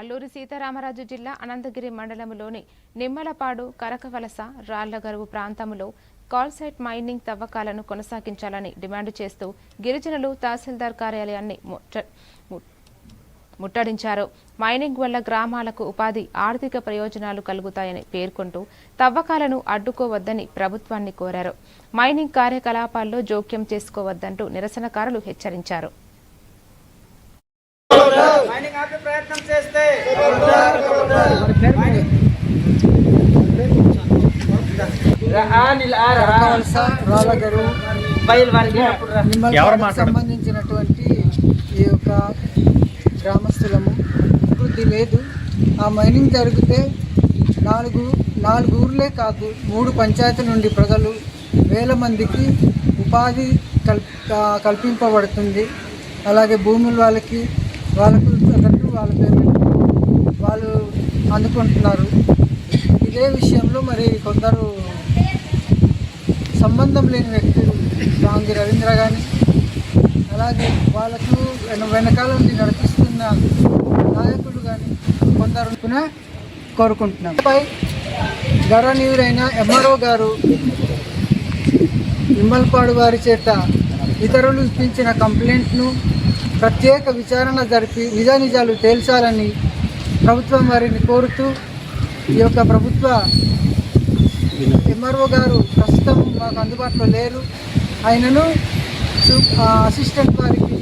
అల్లూరి సీతారామరాజు జిల్లా అనంతగిరి మండలంలోని నిమ్మలపాడు, కరకవలస, రాళ్లగరువు ప్రాంతంలో కాల్సైట్ మైనింగ్ తవ్వకాలను కొనసాగించాలని డిమాండ్ చేస్తూ గిరిజనులు తహసీల్దార్ కార్యాలయాన్ని ముట్టడించారు. మైనింగ్ వల్ల గ్రామాలకు ఉపాధి, ఆర్థిక ప్రయోజనాలు కలుగుతాయని పేర్కొంటూ తవ్వకాలను అడ్డుకోవద్దని ప్రభుత్వాన్ని కోరారు. మైనింగ్ కార్యకలాపాల్లో జోక్యం చేసుకోవద్దంటూ నిరసనకారులు హెచ్చరించారు. సంబంధించినటువంటి ఈ యొక్క గ్రామస్తులము అభివృద్ధి లేదు. ఆ మైనింగ్ జరిగితే నాలుగు ఊర్లే కాదు 3 పంచాయతీల నుండి ప్రజలు వేల మందికి ఉపాధి కల్పింపబడుతుంది. అలాగే భూములు వాళ్ళకు తగ్గట్టు వాళ్ళ పేమెంట్ వాళ్ళు అందుకుంటున్నారు. ఇదే విషయంలో మరి కొందరు సంబంధం లేని వ్యక్తులు రాంగి రవీంద్ర కానీ అలాగే వాళ్ళకు వెనకాల నుండి నడిపిస్తున్న నాయకులు కానీ కొందరు కోరుకుంటున్నాం. పై గౌరవనీయుడైన ఎంఆర్ఓ గారు నిమ్మలపాడు వారి చేత ఇతరులు ఇప్పించిన కంప్లైంట్ను ప్రత్యేక విచారణ జరిపి నిజానిజాలు తేల్చాలని ప్రభుత్వం వారిని కోరుతూ ఈ యొక్క ప్రభుత్వ ఎంఆర్ఓ గారు ప్రస్తుతం మాకు అందుబాటులో లేరు. ఆయనను అసిస్టెంట్ వారికి